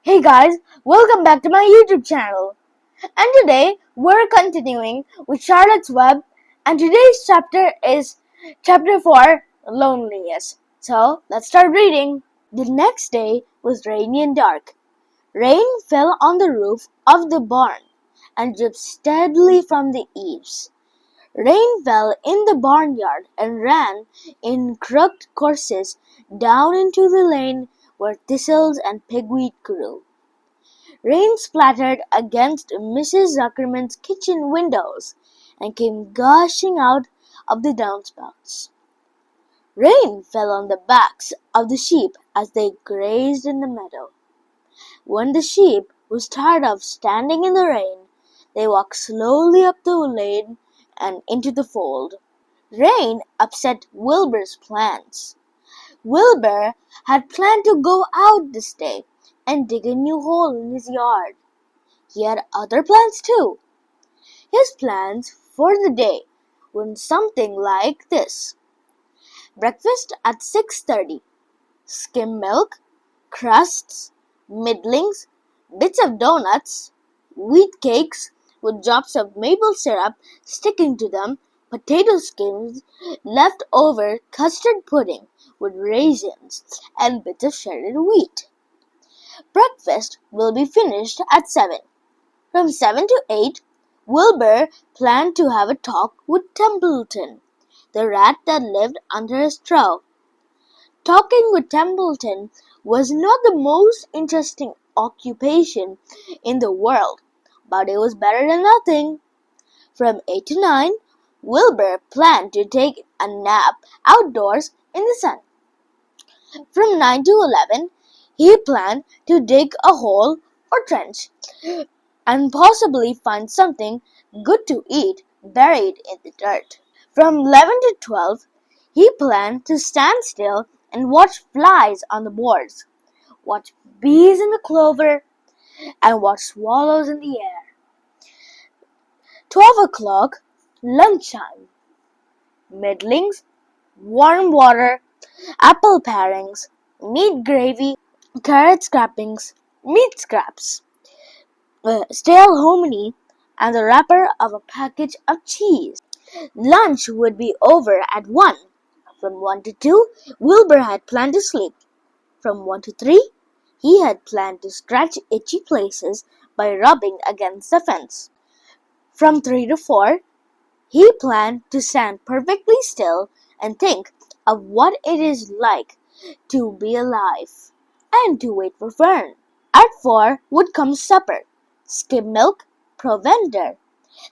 Hey guys, welcome back to my YouTube channel. And today we're continuing with Charlotte's Web, and today's chapter is chapter 4, Loneliness. So let's start reading. The next day was rainy and dark. Rain fell on the roof of the barn and dripped steadily from the eaves. Rain fell in the barnyard and ran in crooked courses down into the lane where thistles and pigweed grew. Rain splattered against Mrs. Zuckerman's kitchen windows and came gushing out of the downspouts. Rain fell on the backs of the sheep as they grazed in the meadow. When the sheep was tired of standing in the rain, they walked slowly up the lane and into the fold. Rain upset Wilbur's plans. Wilbur had planned to go out this day and dig a new hole in his yard. He had other plans too. His plans for the day went something like this. Breakfast at 6:30. Skim milk, crusts, middlings, bits of donuts, wheat cakes with drops of maple syrup sticking to them, potato skins, leftover custard pudding with raisins, and bits of shredded wheat. Breakfast will be finished at 7. From 7 to 8, Wilbur planned to have a talk with Templeton, the rat that lived under his straw. Talking with Templeton was not the most interesting occupation in the world, but it was better than nothing. From 8 to 9, Wilbur planned to take a nap outdoors in the sun. From 9 to 11, he planned to dig a hole or trench and possibly find something good to eat buried in the dirt. From 11 to 12, he planned to stand still and watch flies on the boards, watch bees in the clover, and watch swallows in the air. 12 o'clock, lunchtime. Middlings, warm water, apple parings, meat gravy, carrot scrapings, meat scraps, stale hominy, and the wrapper of a package of cheese. Lunch would be over at 1. From 1 to 2, Wilbur had planned to sleep. From 1 to 3, he had planned to scratch itchy places by rubbing against the fence. From 3 to 4, he planned to stand perfectly still and think of what it is like to be alive and to wait for Fern. At 4 would come supper, skim milk, provender,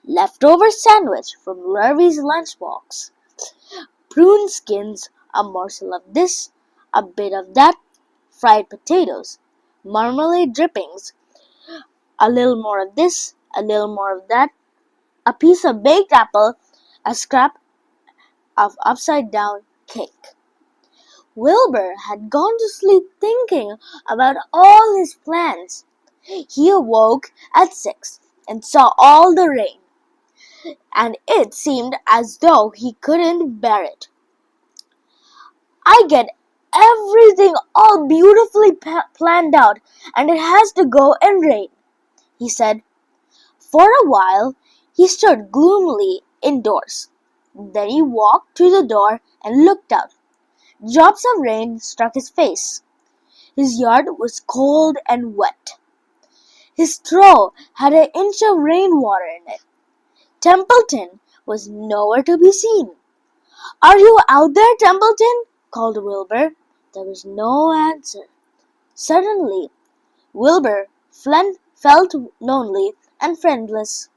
leftover sandwich from Lurvy's lunchbox, prune skins, a morsel of this, a bit of that, fried potatoes, marmalade drippings, a little more of this, a little more of that, a piece of baked apple, a scrap of upside-down cake. Wilbur had gone to sleep thinking about all his plans. He awoke at 6 and saw all the rain, and it seemed as though he couldn't bear it. I get everything all beautifully planned out, and it has to go and rain, he said. For a while, he stood gloomily indoors. Then he walked to the door and looked out. Drops of rain struck his face. His yard was cold and wet. His straw had an inch of rainwater in it. Templeton was nowhere to be seen. "Are you out there, Templeton?" called Wilbur. There was no answer. Suddenly, Wilbur felt lonely and friendless.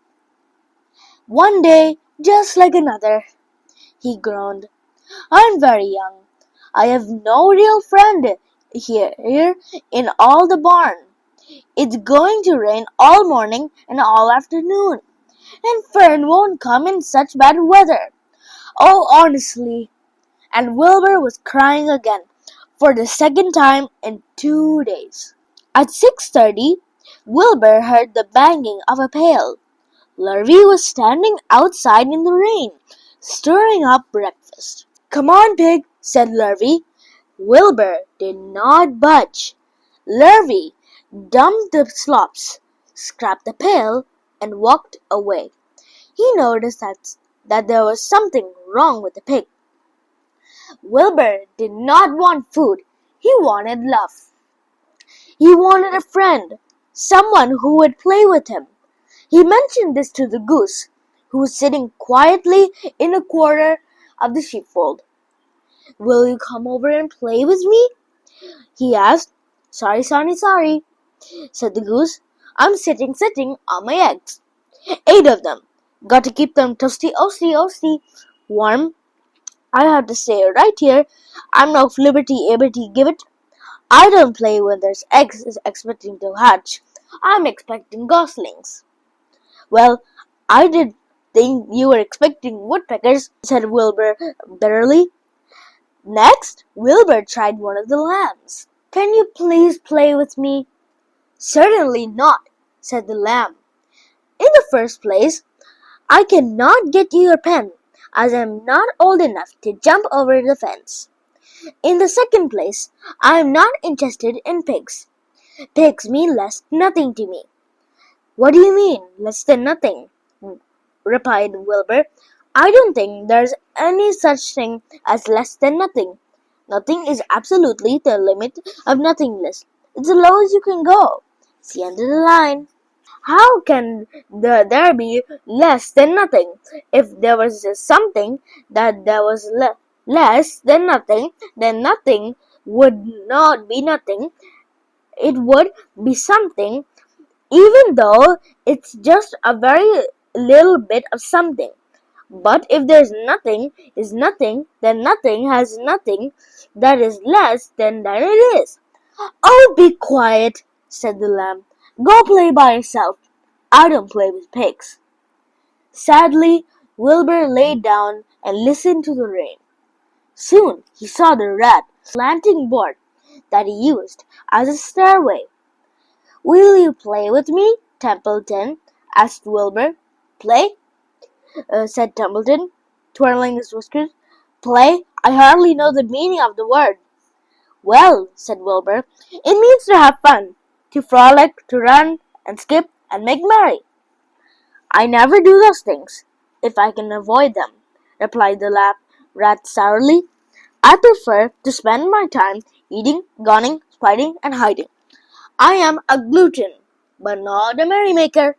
"One day, just like another," he groaned. "I'm very young. I have no real friend here in all the barn. It's going to rain all morning and all afternoon, and Fern won't come in such bad weather. Oh, honestly." And Wilbur was crying again, for the second time in 2 days. At 6:30, Wilbur heard the banging of a pail. Lurvy was standing outside in the rain, stirring up breakfast. "Come on, Pig," said Lurvy. Wilbur did not budge. Lurvy dumped the slops, scrapped the pail, and walked away. He noticed that there was something wrong with the pig. Wilbur did not want food. He wanted love. He wanted a friend, someone who would play with him. He mentioned this to the goose, who was sitting quietly in a corner of the sheepfold. "Will you come over and play with me?" he asked. "Sorry, Sonny, sorry," said the goose. "I'm sitting on my eggs. 8 of them. Got to keep them toasty, warm. I have to stay right here. I'm no flibberty give it. I don't play when there's eggs expecting to hatch. I'm expecting goslings." "Well, I did think you were expecting woodpeckers," said Wilbur bitterly. Next, Wilbur tried one of the lambs. "Can you please play with me?" "Certainly not," said the lamb. "In the first place, I cannot get you your pen, as I am not old enough to jump over the fence. In the second place, I am not interested in pigs. Pigs mean nothing to me." "What do you mean, less than nothing?" replied Wilbur. "I don't think there's any such thing as less than nothing. Nothing is absolutely the limit of nothingness. It's the lowest you can go. It's the end of the line." "How can there be less than nothing? If there was something that was less than nothing, then nothing would not be nothing. It would be something, even though it's just a very little bit of something. But if there's nothing is nothing, then nothing has nothing that is less than it is." "Oh, be quiet," said the lamb. "Go play by yourself. I don't play with pigs." Sadly, Wilbur lay down and listened to the rain. Soon he saw the rat slanting board that he used as a stairway. "Will you play with me, Templeton?" asked Wilbur. "Play?" said Templeton, twirling his whiskers. "Play? I hardly know the meaning of the word." "Well," said Wilbur, "it means to have fun, to frolic, to run and skip and make merry." "I never do those things, if I can avoid them," replied the rat sourly. "I prefer to spend my time eating, gawning, spiting, and hiding. I am a glutton, but not a merrymaker.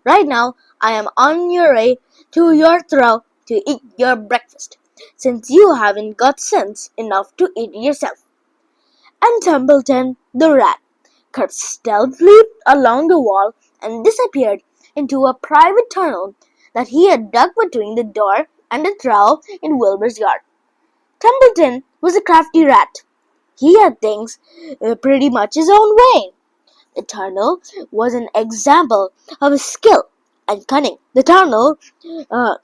Right now I am on your way to your throat to eat your breakfast, since you haven't got sense enough to eat yourself." And Templeton the rat crept stealthily along the wall and disappeared into a private tunnel that he had dug between the door and the trowel in Wilbur's yard. Templeton was a crafty rat. He had things pretty much his own way. The tunnel was an example of his skill and cunning. The tunnel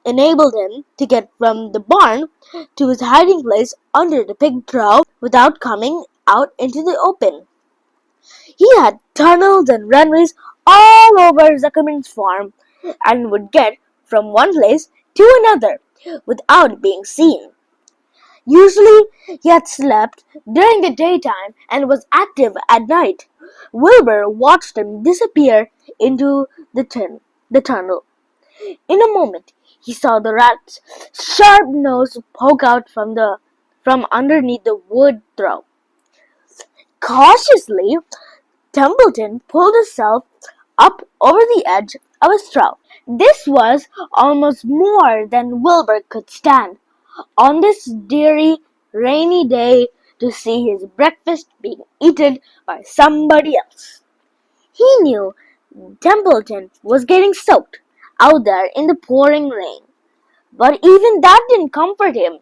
enabled him to get from the barn to his hiding place under the pig trough without coming out into the open. He had tunnels and runways all over Zuckerman's farm and would get from one place to another without being seen. Usually he had slept during the daytime and was active at night. Wilbur watched him disappear into the tunnel. In a moment he saw the rat's sharp nose poke out from underneath the wood trough. Cautiously, Templeton pulled himself up over the edge of his trough. This was almost more than Wilbur could stand on this dreary, rainy day to see his breakfast being eaten by somebody else. He knew Templeton was getting soaked out there in the pouring rain, but even that didn't comfort him.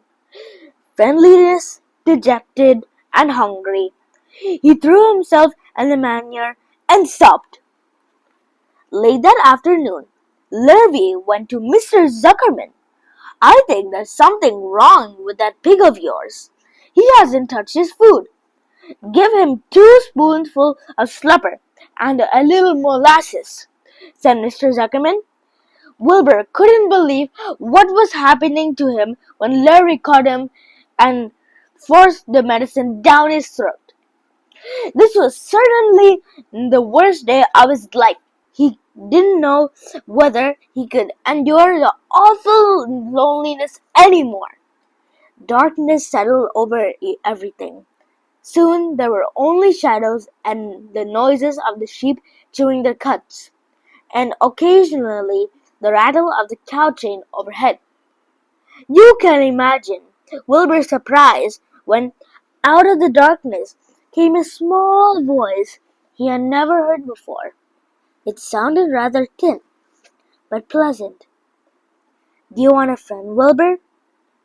Friendless, dejected, and hungry, he threw himself in the manure and sobbed. Late that afternoon, Lurvy went to Mr. Zuckerman. "I think there's something wrong with that pig of yours. He hasn't touched his food. Give him 2 spoonfuls of slupper and a little molasses," said Mr. Zuckerman. Wilbur couldn't believe what was happening to him when Larry caught him and forced the medicine down his throat. This was certainly the worst day of his life. He didn't know whether he could endure the awful loneliness anymore. Darkness settled over everything. Soon there were only shadows and the noises of the sheep chewing their cuds, and occasionally the rattle of the cow train overhead. You can imagine Wilbur's surprise when, out of the darkness, came a small voice he had never heard before. It sounded rather thin, but pleasant. "Do you want a friend, Wilbur?"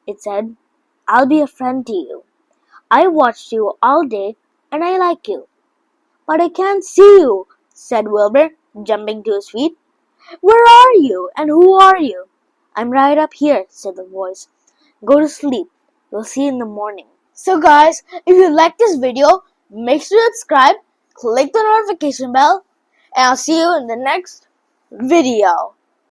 it said. "I'll be a friend to you. I watched you all day, and I like you." "But I can't see you," said Wilbur, jumping to his feet. "Where are you, and who are you?" "I'm right up here," said the voice. "Go to sleep. You'll see in the morning." So guys, if you like this video, make sure to subscribe, click the notification bell, and I'll see you in the next video.